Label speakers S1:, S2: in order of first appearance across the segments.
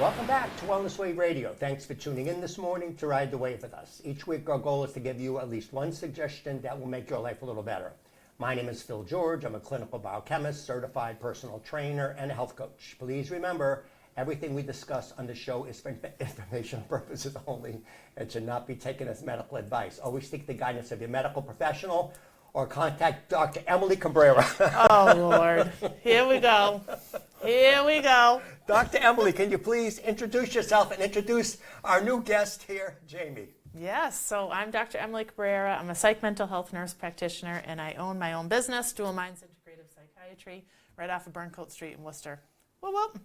S1: Welcome back to Wellness Wave Radio. Thanks for tuning in this morning to ride the wave with us. Each week our goal is to give you at least one suggestion that will make your life a little better. My name is Phil George. I'm a clinical biochemist, certified personal trainer, and a health coach. Please remember, everything we discuss on the show is for informational purposes only and should not be taken as medical advice. Always seek the guidance of your medical professional or contact Dr. Emily Cabrera.
S2: Oh, Lord. Here we go. Here we go.
S1: Dr. Emily, can you please introduce yourself and introduce our new guest here, Jamie?
S2: Yes, so I'm Dr. Emily Cabrera. I'm a psych mental health nurse practitioner, and I own my own business, Dual Minds Integrative Psychiatry, right off of Burncoat Street in Worcester. Whoop, whoop.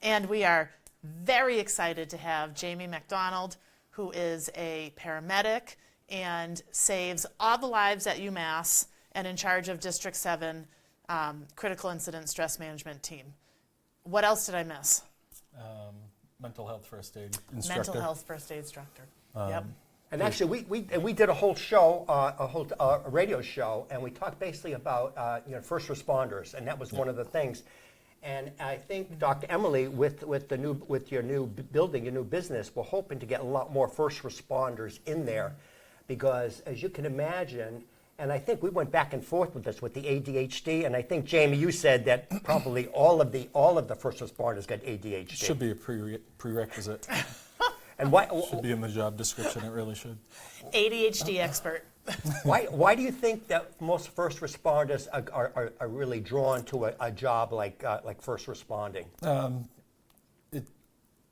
S2: And we are very excited to have Jamie MacDonald, who is a paramedic and saves all the lives at UMass and in charge of District 7 Critical Incident Stress Management Team. What else did I miss?
S3: Mental health first aid instructor.
S2: Mental health first aid instructor. Yep.
S1: And actually, we did a whole show, a radio show, and we talked basically about first responders, and that was one of the things. And I think, Dr. Emily, with your new building, your new business, we're hoping to get a lot more first responders in there, because as you can imagine, and I think we went back and forth with this with the ADHD, and I think, Jamie, you said that probably all of the first responders got ADHD.
S3: Should be a prerequisite.
S1: And why
S3: Should be in the job description. It really should.
S2: ADHD expert.
S1: Why do you think that most first responders are really drawn to a job like first responding?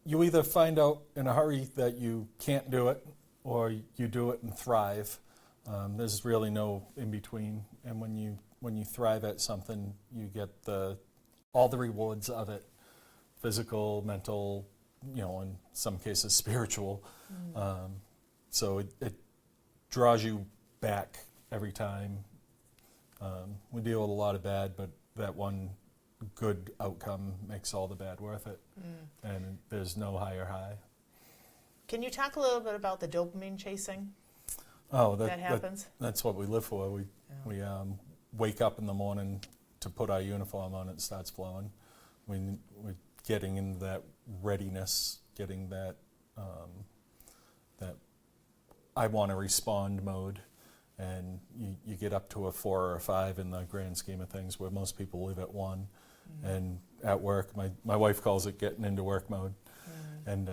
S3: You either find out in a hurry that you can't do it, or you do it and thrive. There's really no in between. And when you thrive at something, you get all the rewards of it: physical, mental, in some cases spiritual. So it draws you back every time. We deal with a lot of bad, but that one good outcome makes all the bad worth it. And there's no higher high.
S2: Can you talk a little bit about the dopamine chasing?
S3: That
S2: happens?
S3: That's what we live for. We wake up in the morning to put our uniform on, it starts flowing. We're getting into that readiness, getting that I want to respond mode, and you get up to a 4 or a 5 in the grand scheme of things, where most people live at 1. And at work, my wife calls it getting into work mode. And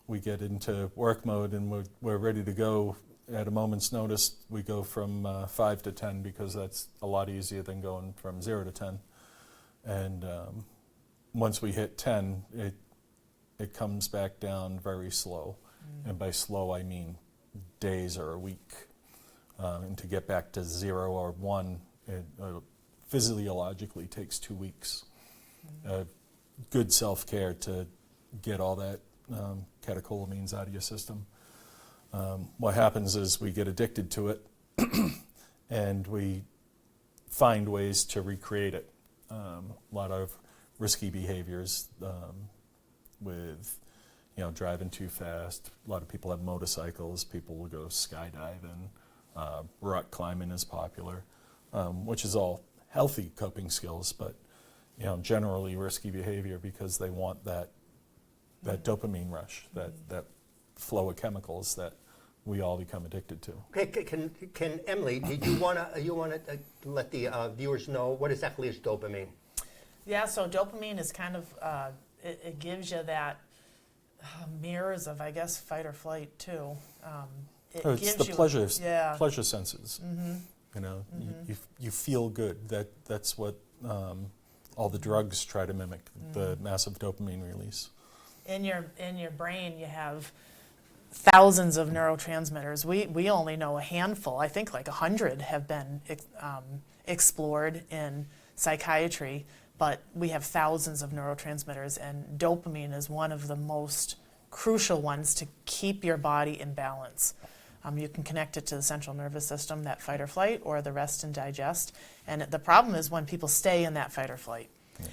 S3: we get into work mode, and we're ready to go at a moment's notice. We go from 5 to 10, because that's a lot easier than going from 0 to 10. And once we hit 10, it comes back down very slow. And by slow, I mean days or a week. And to get back to 0 or 1, it physiologically takes 2 weeks. Good self-care to get all that catecholamines out of your system. What happens is we get addicted to it, and we find ways to recreate it. A lot of risky behaviors with driving too fast. A lot of people have motorcycles. People will go skydiving. Rock climbing is popular, which is all healthy coping skills, but generally risky behavior, because they want that dopamine rush, that flow of chemicals that we all become addicted to.
S1: Okay, can Emily, do you want to let the viewers know what exactly is dopamine?
S2: Yeah, so dopamine is kind of, it gives you that mirrors of, I guess, fight or flight too.
S3: It's the pleasure senses. You feel good. That's what all the drugs try to mimic, the massive dopamine release.
S2: In your brain, you have thousands of neurotransmitters. We only know a handful. I think like 100 have been explored in psychiatry, but we have thousands of neurotransmitters, and dopamine is one of the most crucial ones to keep your body in balance. You can connect it to the central nervous system, that fight or flight, or the rest and digest. And the problem is when people stay in that fight or flight.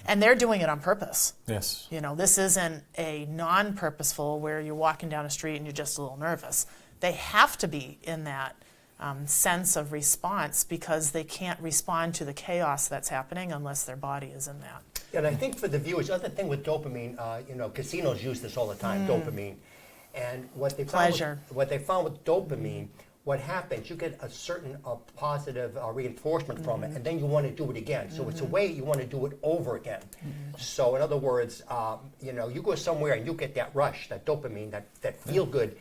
S2: And they're doing it on purpose.
S3: Yes.
S2: This isn't a non-purposeful where you're walking down a street and you're just a little nervous. They have to be in that sense of response, because they can't respond to the chaos that's happening unless their body is in that.
S1: And I think for the viewers, the other thing with dopamine, casinos use this all the time, dopamine. And what they
S2: Pleasure.
S1: found with dopamine, what happens, you get a certain positive reinforcement from it, and then you want to do it again. So it's a way you want to do it over again. So in other words, you go somewhere and you get that rush, that dopamine, that feel good,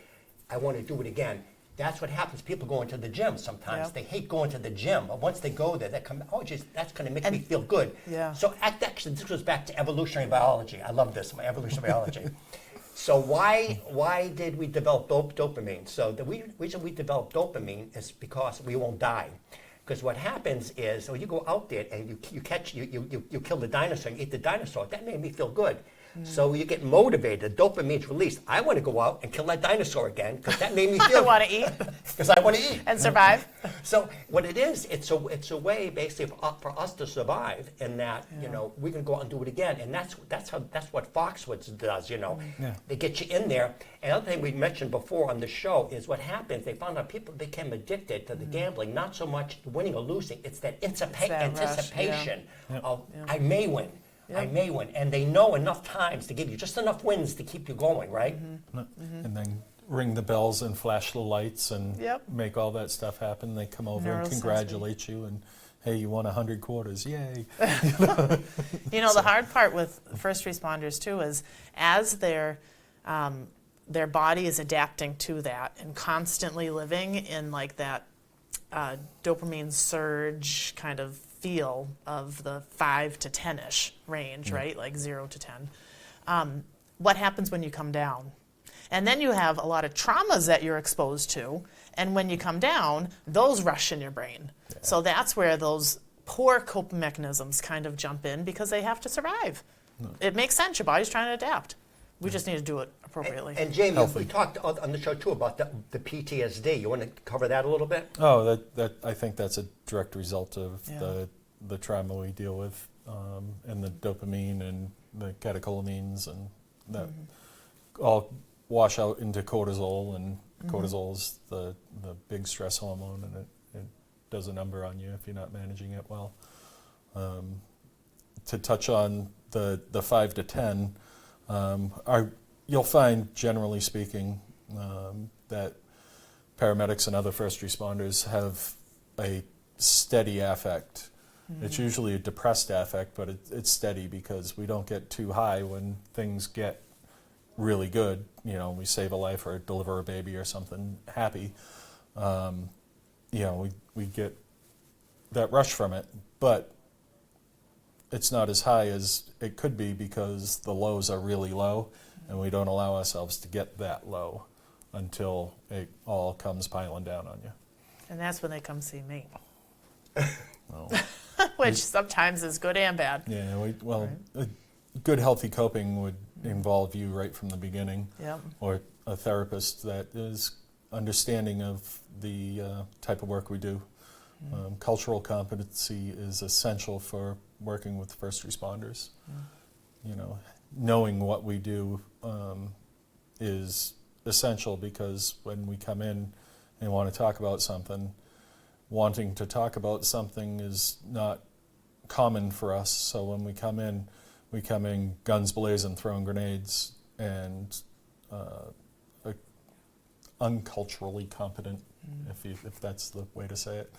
S1: I want to do it again. That's what happens. People go into the gym sometimes.
S2: Yep.
S1: They hate going to the gym, but once they go there, they come, that's going to make me feel good.
S2: Yeah.
S1: So actually, this goes back to evolutionary biology. I love this, my evolutionary biology. So why did we develop dopamine? So the reason we developed dopamine is because we won't die. Because what happens is, you go out there and you kill the dinosaur and eat the dinosaur. That made me feel good. So you get motivated. Dopamine's released. I want to go out and kill that dinosaur again because that made me feel.
S2: I want to eat.
S1: Because I want to eat
S2: And survive.
S1: So what it is, it's a way basically for us to survive, in that we can go out and do it again, and that's what Foxwoods does. They get you in there. And the other thing we mentioned before on the show is what happens. They found out people became addicted to the gambling, not so much winning or losing. It's that anticipation of I may win.
S2: Yep.
S1: I may win, and they know enough times to give you just enough wins to keep you going, right?
S3: And then ring the bells and flash the lights and
S2: Yep.
S3: make all that stuff happen. They come over and
S2: Neurosensory.
S3: congratulate you and, hey, you won 100 quarters, yay.
S2: The hard part with first responders too is as their body is adapting to that and constantly living in like that dopamine surge kind of feel of the 5 to 10-ish range, right? Like 0 to 10. What happens when you come down? And then you have a lot of traumas that you're exposed to, and when you come down, those rush in your brain. Yeah. So that's where those poor coping mechanisms kind of jump in because they have to survive. No. It makes sense. Your body's trying to adapt. We just need to do it appropriately.
S1: And Jamie, we talked on the show too about the PTSD. You want to cover that a little bit?
S3: Oh, that I think that's a direct result of the trauma we deal with, and the dopamine and the catecholamines, and that all wash out into cortisol, and cortisol is the big stress hormone, and it does a number on you if you're not managing it well. To touch on the 5 to 10, you'll find, generally speaking, that paramedics and other first responders have a steady affect. It's usually a depressed affect, but it's steady because we don't get too high when things get really good. We save a life or deliver a baby or something happy. We get that rush from it, but it's not as high as it could be because the lows are really low, and we don't allow ourselves to get that low until it all comes piling down on you.
S2: And that's when they come see me.
S3: Well,
S2: which sometimes is good and bad.
S3: Yeah, good healthy coping would involve you right from the beginning, or a therapist that is understanding of the type of work we do. Cultural competency is essential for working with first responders. Knowing what we do is essential, because when we come in and want to talk about something, wanting to talk about something is not common for us. So when we come in guns blazing, throwing grenades, and unculturally competent, if that's the way to say it,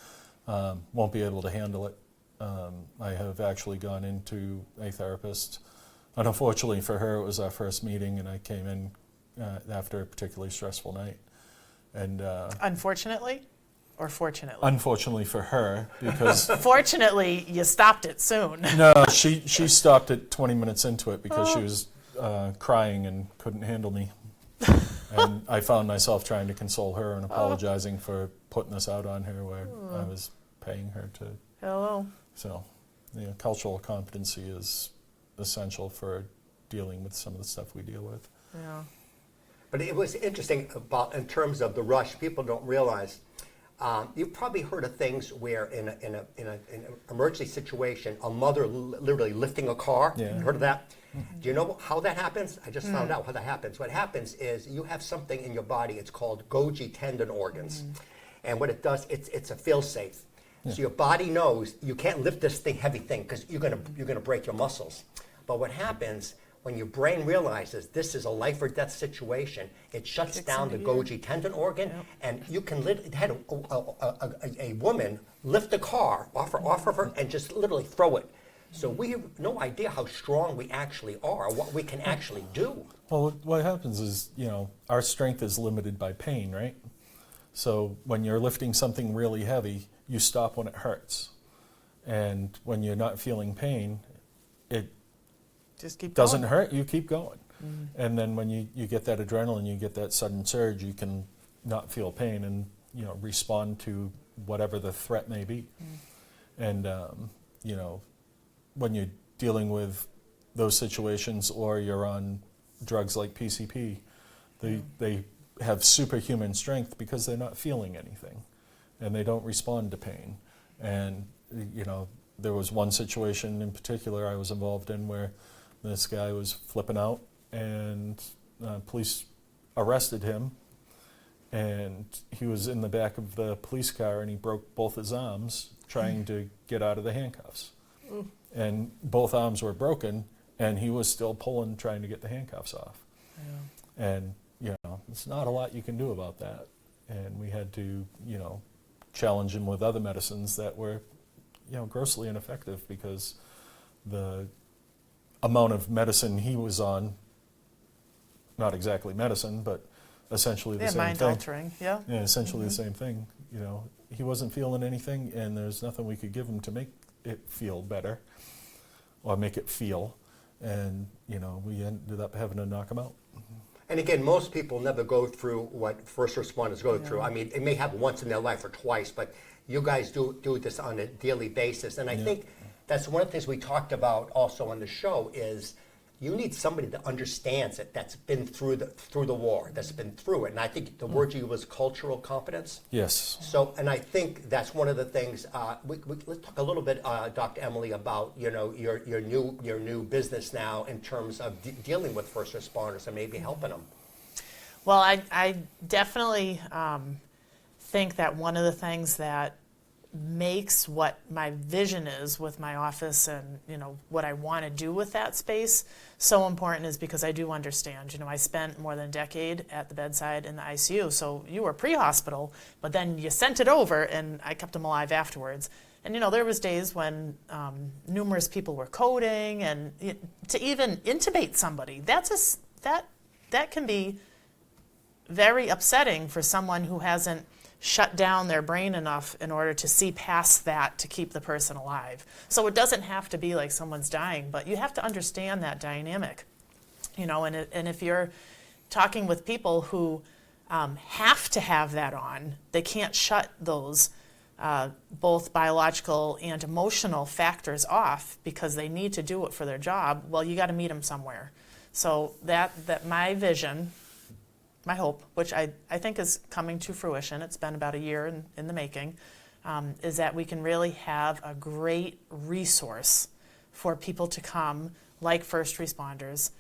S3: won't be able to handle it. I have actually gone into a therapist, and unfortunately for her, it was our first meeting, and I came in after a particularly stressful night. And
S2: Unfortunately? Or fortunately?
S3: Unfortunately for her, because...
S2: Fortunately, you stopped it soon.
S3: No, she stopped it 20 minutes into it because she was crying and couldn't handle me. And I found myself trying to console her and apologizing for putting this out on her where I was paying her to...
S2: Hello.
S3: So, cultural competency is essential for dealing with some of the stuff we deal with.
S2: Yeah.
S1: But it was interesting in terms of the rush. People don't realize. You've probably heard of things where in an emergency situation, a mother literally lifting a car.
S3: Yeah.
S1: You heard of that? Do you know how that happens? I just found out how that happens. What happens is you have something in your body. It's called Golgi tendon organs, and what it does, it's a fail-safe. So your body knows you can't lift this heavy thing because you're gonna break your muscles. But what happens when your brain realizes this is a life or death situation, it shuts down the Golgi tendon organ, and you can had a woman lift a car off of her and just literally throw it. So we have no idea how strong we actually are, what we can actually do.
S3: Well, what happens is, our strength is limited by pain, right? So when you're lifting something really heavy, you stop when it hurts. And when you're not feeling pain, it
S2: Just keep
S3: doesn't
S2: going.
S3: hurt, you keep going. And then when you get that adrenaline, you get that sudden surge, you can not feel pain and, respond to whatever the threat may be. And, when you're dealing with those situations or you're on drugs like PCP, they have superhuman strength because they're not feeling anything and they don't respond to pain. And, there was one situation in particular I was involved in where this guy was flipping out and police arrested him, and he was in the back of the police car and he broke both his arms trying to get out of the handcuffs. And both arms were broken and he was still trying to get the handcuffs off. And, there's not a lot you can do about that. And we had to, challenge him with other medicines that were, grossly ineffective because the amount of medicine he was on, not exactly medicine, but essentially the same
S2: mind
S3: thing.
S2: altering, yeah.
S3: Yeah, essentially the same thing. He wasn't feeling anything and there's nothing we could give him to make it feel better or make it feel. And, we ended up having to knock him out.
S1: And again, most people never go through what first responders go through. I mean, it may happen once in their life or twice, but you guys do this on a daily basis. And I think that's one of the things we talked about also on the show is you need somebody that understands it, that's been through the war, that's been through it. And I think the word you used was cultural competence.
S3: Yes.
S1: So, and I think that's one of the things. Let's talk a little bit, Dr. Emily, about your new business now in terms of dealing with first responders and maybe helping them.
S2: Well, I definitely think that one of the things that makes what my vision is with my office and what I want to do with that space so important is because I do understand. I spent more than a decade at the bedside in the ICU, so you were pre-hospital, but then you sent it over and I kept them alive afterwards. And there was days when numerous people were coding, and to even intubate somebody, that can be very upsetting for someone who hasn't shut down their brain enough in order to see past that to keep the person alive. So it doesn't have to be like someone's dying, but you have to understand that dynamic. And if you're talking with people who have to have that on, they can't shut those both biological and emotional factors off because they need to do it for their job. Well, you got to meet them somewhere. So that my vision, my hope, which I think is coming to fruition, it's been about a year in the making, is that we can really have a great resource for people to come, like first responders,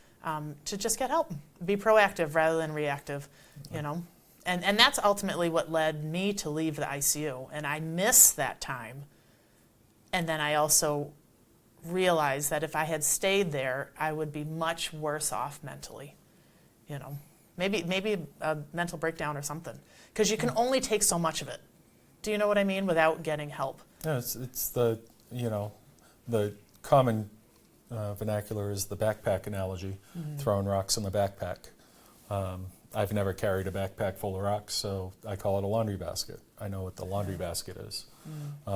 S2: to just get help, be proactive rather than reactive, And that's ultimately what led me to leave the ICU, and I miss that time. And then I also realized that if I had stayed there, I would be much worse off mentally, Maybe a mental breakdown or something, because you can only take so much of it. Do you know what I mean? Without getting help.
S3: Yeah, it's the the common vernacular is the backpack analogy, throwing rocks in the backpack. I've never carried a backpack full of rocks, so I call it a laundry basket. I know what the laundry basket is.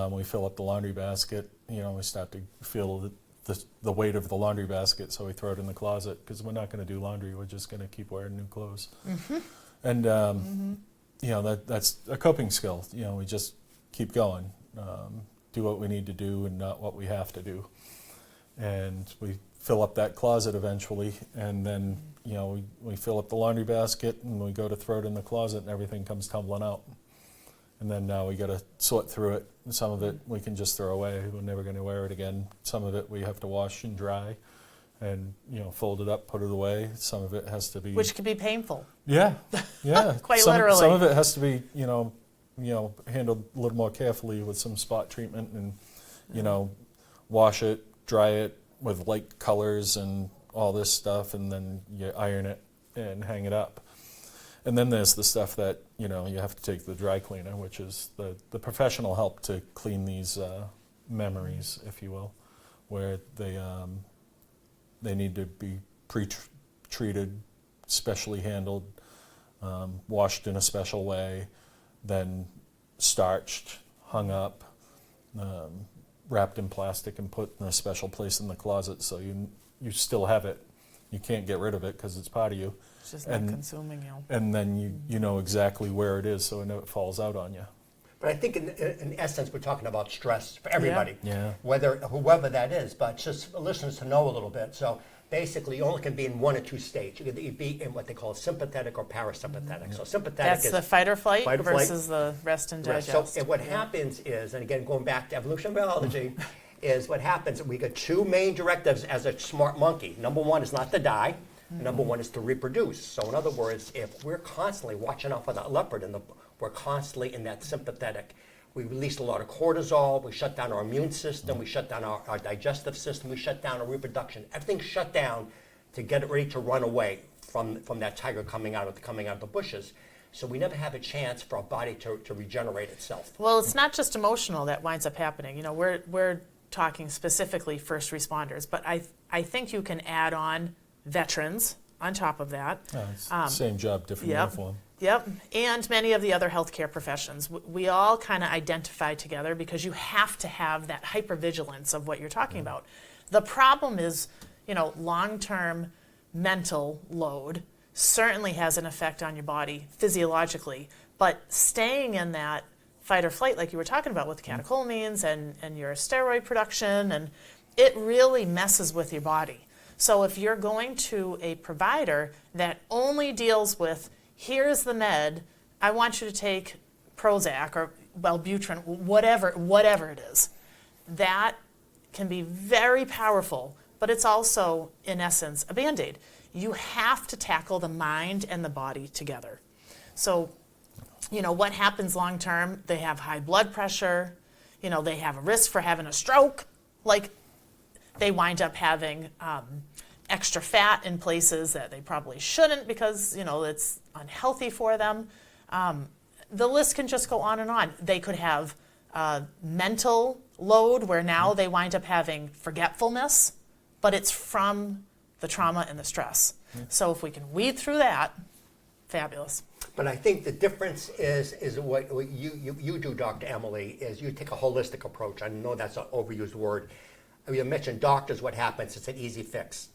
S3: We fill up the laundry basket. We start to feel the weight of the laundry basket, so we throw it in the closet because we're not going to do laundry. We're just going to keep wearing new clothes. And that's a coping skill. We just keep going, do what we need to do and not what we have to do. And we fill up that closet eventually, and then we fill up the laundry basket and we go to throw it in the closet and everything comes tumbling out. And then now we got to sort through it. Some of it we can just throw away. We're never going to wear it again. Some of it we have to wash and dry and, fold it up, put it away. Some of it has to be...
S2: Which can be painful.
S3: Yeah, yeah.
S2: Quite
S3: Some
S2: literally.
S3: of it has to be, handled a little more carefully with some spot treatment and, wash it, dry it with light colors and all this stuff, and then you iron it and hang it up. And then there's the stuff that, you have to take to the dry cleaner, which is the professional help to clean these memories, if you will, where they need to be pre-treated, specially handled, washed in a special way, then starched, hung up, wrapped in plastic and put in a special place in the closet so you still have it. You can't get rid of it because it's part of you.
S2: It's just not consuming you.
S3: And then you know exactly where it is so it never falls out on you.
S1: But I think in essence, we're talking about stress for everybody,
S3: Yeah.
S1: whoever that is, but just listeners to know a little bit. So basically, you only can be in one or two states. You can be in what they call sympathetic or parasympathetic. So sympathetic
S2: That's
S1: is
S2: the fight or flight
S1: fight or flight.
S2: versus the rest and digest.
S1: So what happens is, and again, going back to evolutionary biology, is what happens, we get two main directives as a smart monkey. Number one is not to die. Number one is to reproduce. So in other words, if we're constantly watching out for that leopard and we're constantly in that sympathetic, we release a lot of cortisol, we shut down our immune system, we shut down our digestive system, we shut down our reproduction. Everything's shut down to get it ready to run away from that tiger coming out of the bushes. So we never have a chance for our body to regenerate itself.
S2: Well, it's not just emotional that winds up happening. We're talking specifically first responders, but I think you can add on veterans on top of that.
S3: It's same job, different uniform.
S2: Yep, and many of the other healthcare professions. We all kind of identify together because you have to have that hypervigilance of what you're talking about. The problem is, long-term mental load certainly has an effect on your body physiologically, but staying in that fight or flight, like you were talking about with the catecholamines and your steroid production, and it really messes with your body. So if you're going to a provider that only deals with, here's the med, I want you to take Prozac or Wellbutrin, whatever it is, that can be very powerful, but it's also, in essence, a Band-Aid. You have to tackle the mind and the body together. So, what happens long term? They have high blood pressure, they have a risk for having a stroke, they wind up having extra fat in places that they probably shouldn't because, it's unhealthy for them. The list can just go on and on. They could have mental load where now they wind up having forgetfulness, but it's from the trauma and the stress. So if we can weed through that, fabulous.
S1: But I think the difference is what you do, Dr. Emily, is you take a holistic approach. I know that's an overused word. You mentioned doctors, what happens, it's an easy fix.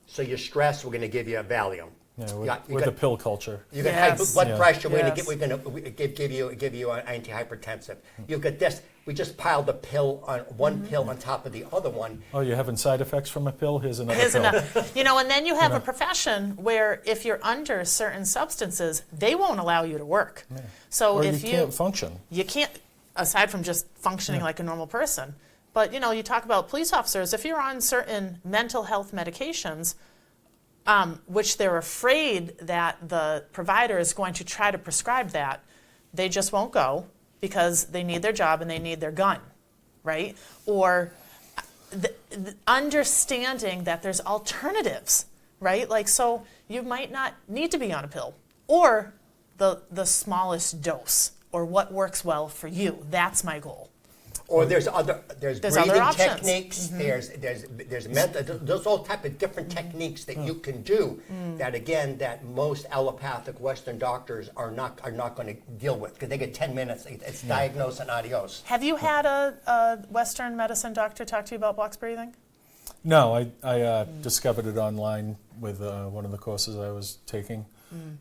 S1: So you're stressed, we're going to give you a Valium.
S3: Yeah, we're the pill culture.
S1: You got high blood pressure, we're going to give you an antihypertensive. You've got this, we just piled the pill on one pill on top of the other one.
S3: Oh, you're having side effects from a pill? Here's another pill.
S2: And then you have a profession where if you're under certain substances, they won't allow you to work. Yeah. So
S3: or
S2: if
S3: you can't function.
S2: You can't, aside from just functioning like a normal person. But, you talk about police officers, if you're on certain mental health medications, which they're afraid that the provider is going to try to prescribe that, they just won't go because they need their job and they need their gun, right? Or the understanding that there's alternatives, right? So you might not need to be on a pill or the smallest dose or what works well for you. That's my goal.
S1: Or there's breathing
S2: other
S1: techniques. There's mental. There's all type of different techniques that you can do. That most allopathic Western doctors are not going to deal with because they get 10 minutes. It's diagnose and adios.
S2: Have you had a Western medicine doctor talk to you about box breathing?
S3: No, I discovered it online with one of the courses I was taking.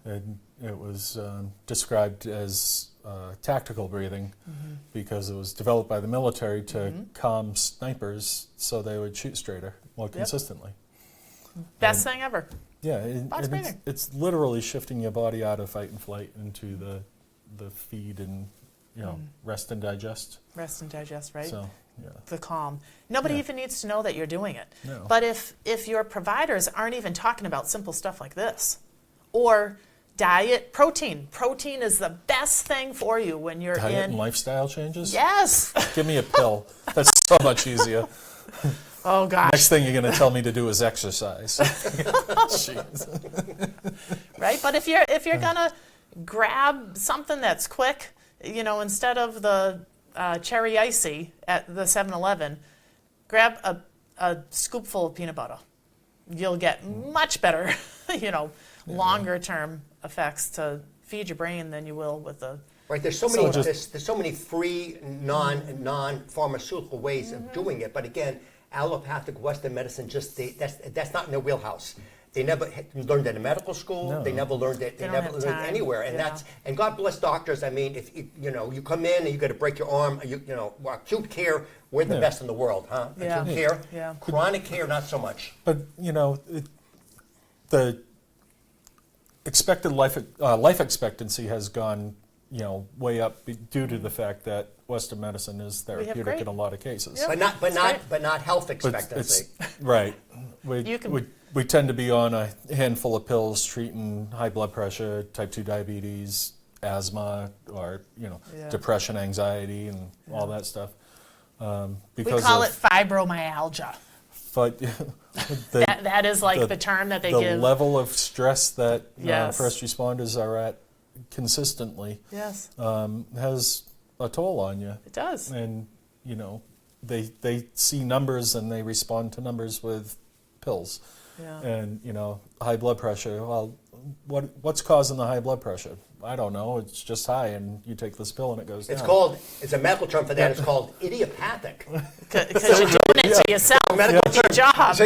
S3: And it was described as tactical breathing because it was developed by the military to calm snipers so they would shoot straighter, more consistently.
S2: Best thing ever.
S3: Yeah, it's literally shifting your body out of fight and flight into the feed and rest and digest.
S2: Rest and digest, right?
S3: So,
S2: the calm. Nobody even needs to know that you're doing it.
S3: No.
S2: But if your providers aren't even talking about simple stuff like this, or Diet, protein. Protein is the best thing for you when you're
S3: Diet and
S2: in.
S3: lifestyle changes?
S2: Yes.
S3: Give me a pill. That's so much easier.
S2: Oh gosh.
S3: Next thing you're going to tell me to do is exercise. Jeez.
S2: Right? But if you're gonna grab something that's quick, instead of the cherry icy at the 7-Eleven, grab a scoopful of peanut butter. You'll get much better, longer term effects to feed your brain than you will with the.
S1: Right, there's so many free non-pharmaceutical ways of doing it, but again, allopathic Western medicine that's not in their wheelhouse. They never learned it in medical school.
S3: No.
S1: They never learned it. They
S2: don't
S1: never
S2: have
S1: learned it
S2: time.
S1: anywhere. And
S2: Yeah.
S1: and God bless doctors. I mean, if you come in and you got to break your arm, acute care, we're the best in the world, huh?
S2: Yeah.
S1: Acute care,
S2: Yeah.
S1: chronic care, not so much.
S3: But, the expected life expectancy has gone, way up due to the fact that Western medicine is therapeutic
S2: great-
S3: in a lot of cases.
S2: Yep.
S1: But not health
S3: But
S1: expectancy.
S3: right.
S2: You can-
S3: We tend to be on a handful of pills treating high blood pressure, type 2 diabetes, asthma, or depression, anxiety, and all that stuff.
S2: We call it fibromyalgia.
S3: But
S2: That is like the term that they
S3: the
S2: give.
S3: level of stress that
S2: Yes.
S3: first responders are at consistently
S2: Yes,
S3: has a toll on you.
S2: it does.
S3: And they see numbers and they respond to numbers with pills.
S2: Yeah.
S3: And high blood pressure. Well, what's causing the high blood pressure? I don't know. It's just high, and you take this pill and it goes down.
S1: It's a medical term for that. It's called idiopathic.
S2: Because you're doing it to yourself. It's your job.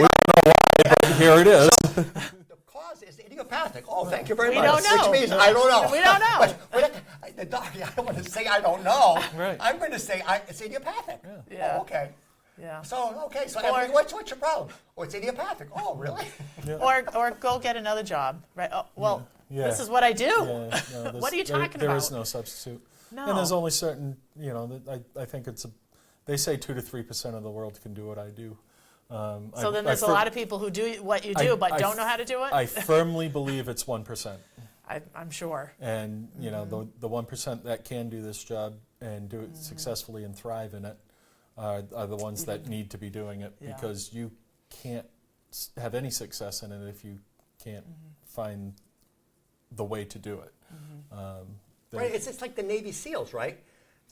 S3: Here it is.
S1: The cause is idiopathic. Oh, thank you very
S2: We
S1: much.
S2: don't know.
S1: Which means I don't know.
S2: We don't know.
S1: The doctor, I don't want to say I don't know.
S3: Right.
S1: I'm going to say it's idiopathic.
S2: Yeah.
S1: Oh, okay.
S2: Yeah.
S1: So
S2: Or-
S1: Emily, what's your problem? Oh, it's idiopathic. Oh, really?
S2: Or go get another job. Right. Oh, well,
S3: Yeah.
S2: this is what I do.
S3: Yeah, no,
S2: What are you talking
S3: There
S2: about?
S3: is no substitute.
S2: No.
S3: And there's only certain, I think they say 2 to 3% of the world can do what I do.
S2: So then there's a lot of people who do what you do but don't know how to do it?
S3: I firmly believe it's 1%.
S2: I'm sure.
S3: And, the 1% that can do this job and do it successfully and thrive in it are the ones that need to be doing it,
S2: Yeah.
S3: because you can't have any success in it if you can't find the way to do it.
S1: Right. It's like the Navy SEALs, right?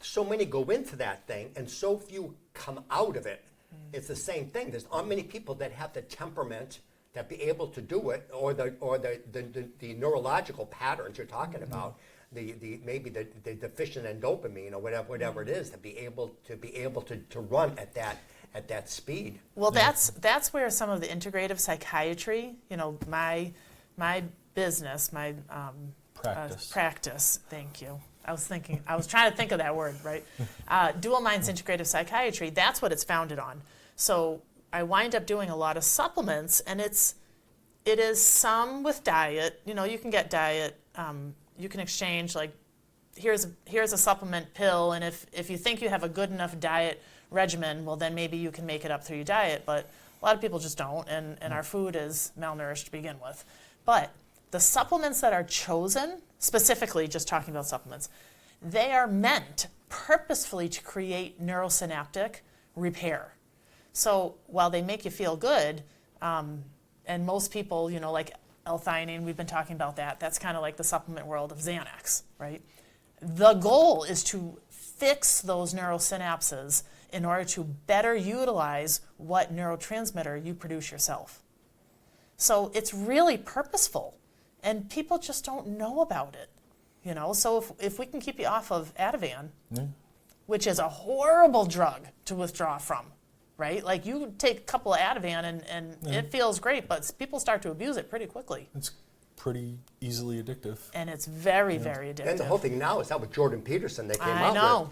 S1: So many go into that thing, and so few come out of it. It's the same thing. There's not many people that have the temperament that be able to do it, or the neurological patterns you're talking about. Maybe the deficient in dopamine or whatever it is, to be able to run at that speed.
S2: Well, that's where some of the integrative psychiatry, my business, my
S3: Practice.
S2: Thank you. I was trying to think of that word, right? Dual Minds Integrative Psychiatry, that's what it's founded on. So I wind up doing a lot of supplements, and it is some with diet. You can get diet. You can exchange, like, here's a supplement pill, and if you think you have a good enough diet regimen, well, then maybe you can make it up through your diet. But a lot of people just don't, and our food is malnourished to begin with. But the supplements that are chosen, specifically just talking about supplements, they are meant purposefully to create neurosynaptic repair. So while they make you feel good, and most people, like L-theanine, we've been talking about that. That's kind of like the supplement world of Xanax, right? The goal is to fix those neurosynapses in order to better utilize what neurotransmitter you produce yourself. So it's really purposeful, and people just don't know about it. So if we can keep you off of Ativan, which is a horrible drug to withdraw from, right? Like, you take a couple of Ativan and it feels great, but people start to abuse it pretty quickly.
S3: It's pretty easily addictive.
S2: And it's very, very addictive.
S1: And the whole thing now is that with Jordan Peterson they came
S2: I
S1: out
S2: know.
S1: with.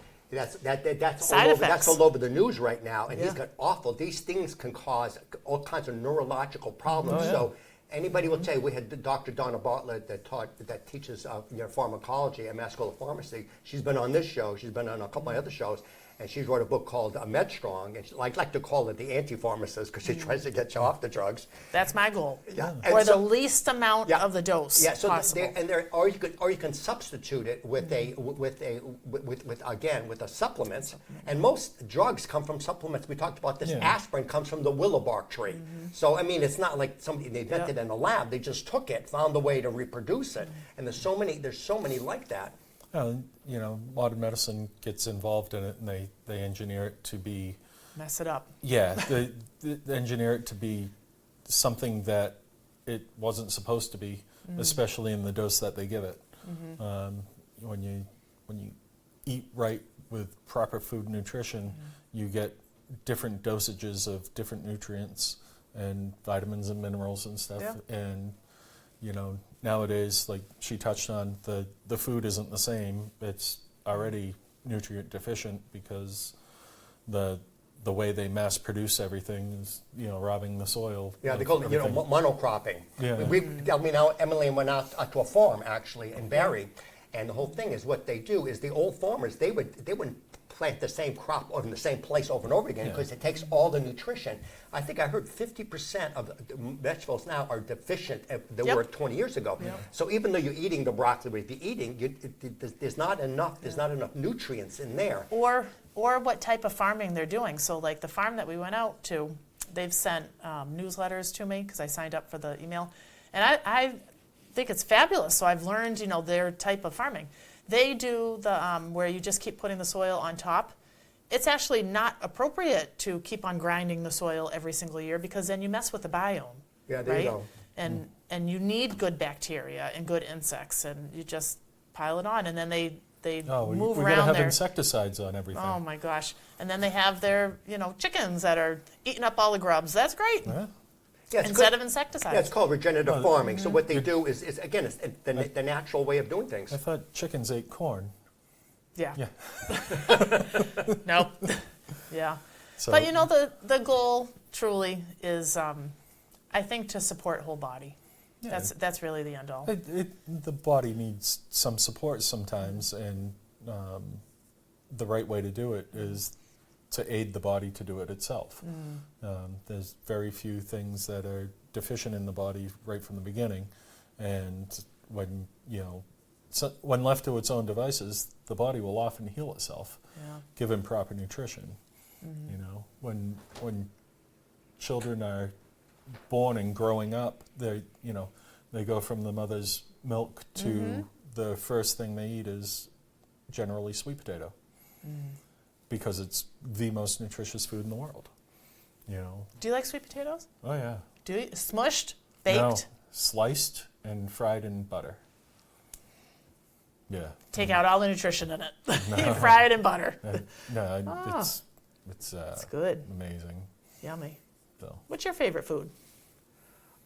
S1: That's
S2: Side
S1: all over,
S2: effects.
S1: that's all over the news right now, and he's
S2: Yeah.
S1: got awful. These things can cause all kinds of neurological problems.
S3: Oh, yeah.
S1: So anybody will tell you. We had Dr. Donna Bartlett that teaches pharmacology at Mass School of Pharmacy. She's been on this show. She's been on a couple of other shows. and she wrote a book called MedStrong, and I like to call it the anti-pharmacist because she tries to get you off the drugs.
S2: That's my goal.
S1: Yeah.
S2: Or
S1: And
S2: the
S1: so-
S2: least amount
S1: Yeah.
S2: of the dose
S1: Yeah, so
S2: possible.
S1: or you can substitute it with a supplement, and most drugs come from supplements. We talked about this.
S3: Yeah.
S1: Aspirin comes from the willow bark tree. So I mean, it's not like somebody they invented in a lab. They just took it, found a way to reproduce it, and there's so many like that.
S3: You know, modern medicine gets involved in it, and they engineer it to be,
S2: Mess it up.
S3: yeah, they engineer it to be something that it wasn't supposed to be, especially in the dose that they give it. When you eat right with proper food and nutrition, you get different dosages of different nutrients and vitamins and minerals and stuff.
S2: Yeah.
S3: And you know, nowadays, like she touched on, the food isn't the same. It's already nutrient deficient because the way they mass produce everything is, you know, robbing the soil.
S1: Yeah,
S3: of
S1: they call it,
S3: everything.
S1: monocropping.
S3: Yeah.
S1: I mean, now Emily went out to a farm actually in Barrie, and the whole thing is what they do is the old farmers they wouldn't plant the same crop in the same place over and over again
S3: Yeah.
S1: because it takes all the nutrition. I think I heard 50% of the vegetables now are deficient they
S2: Yep.
S1: were 20 years ago.
S2: Yep.
S1: So even though you're eating the broccoli we'd be eating, there's not enough nutrients in there.
S2: Or what type of farming they're doing. So like the farm that we went out to, they've sent newsletters to me because I signed up for the email. And I think it's fabulous. So I've learned, you know, their type of farming. They do the where you just keep putting the soil on top. It's actually not appropriate to keep on grinding the soil every single year because then you mess with the biome.
S1: Yeah, there
S2: right?
S1: you go.
S2: And you need good bacteria and good insects, and you just pile it on, and then they move
S3: we're
S2: around
S3: gonna have
S2: there.
S3: insecticides on everything.
S2: Oh my gosh! And then they have their chickens that are eating up all the grubs. That's great.
S3: Yeah.
S1: Yeah, it's
S2: Instead
S1: good.
S2: of insecticides.
S1: Yeah, it's called regenerative farming.
S2: Mm-hmm.
S1: So what they do is again, it's the natural way of doing things.
S3: I thought chickens ate corn.
S2: Yeah.
S3: Yeah.
S2: Nope. Yeah.
S3: So,
S2: But the goal truly is, I think, to support whole body.
S3: Yeah.
S2: That's really the end all.
S3: the body needs some support sometimes, and the right way to do it is to aid the body to do it itself. There's very few things that are deficient in the body right from the beginning, and when when left to its own devices, the body will often heal itself,
S2: Yeah.
S3: given proper nutrition. You know, when children are born and growing up, they go from the mother's milk to the first thing they eat is generally sweet potato, because it's the most nutritious food in the world.
S2: Do you like sweet potatoes?
S3: Oh yeah.
S2: Do you? Smushed? Baked?
S3: No, sliced and fried in butter. Yeah.
S2: Take out all the nutrition in it. You fry it in butter.
S3: It's
S2: It's good.
S3: amazing.
S2: Yummy.
S3: So
S2: What's your favorite food?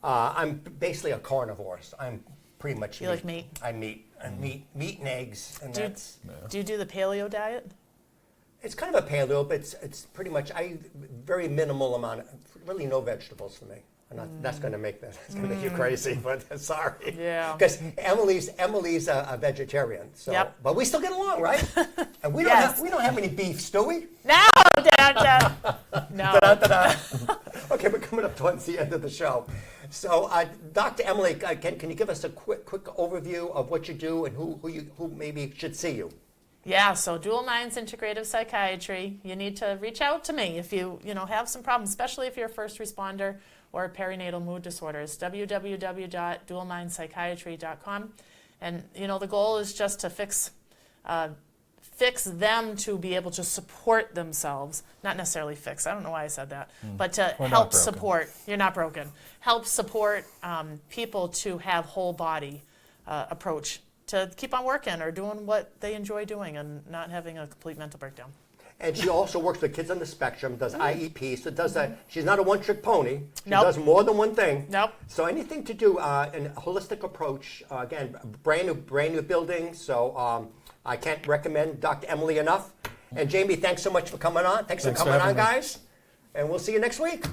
S1: I'm basically a carnivore. So I'm pretty much
S2: You like meat?
S1: I'm meat. I'm meat and eggs, and that's.
S2: Do you do the paleo diet?
S1: It's kind of a paleo, but it's pretty much very minimal amount. Really, no vegetables for me. That's going to make you crazy, but sorry.
S2: Yeah.
S1: Because Emily's a vegetarian, so
S2: Yep.
S1: but we still get along, right? And we
S2: Yes.
S1: don't have any beefs, do we?
S2: No, Dad. No.
S1: Okay, we're coming up towards the end of the show. So, Dr. Emily, can you give us a quick overview of what you do and who maybe should see you?
S2: Yeah, so Dual Minds Integrative Psychiatry. You need to reach out to me if you have some problems, especially if you're a first responder or perinatal mood disorders. www.dualmindpsychiatry.com. And the goal is just to fix them to be able to support themselves. Not necessarily fix. I don't know why I said that, but to
S3: We're not
S2: help
S3: broken.
S2: support. You're not broken. Help support people to have whole body approach, to keep on working or doing what they enjoy doing and not having a complete mental breakdown.
S1: And she also works with kids on the spectrum, does IEP, so does that. She's not a one-trick pony. She
S2: Nope.
S1: does more than one thing.
S2: Nope.
S1: So anything to do in a holistic approach, again, brand new building. So I can't recommend Dr. Emily enough. And Jamie, thanks so much for coming on. Thanks for
S3: Thanks for
S1: coming on,
S3: having me.
S1: guys. And we'll see you next week.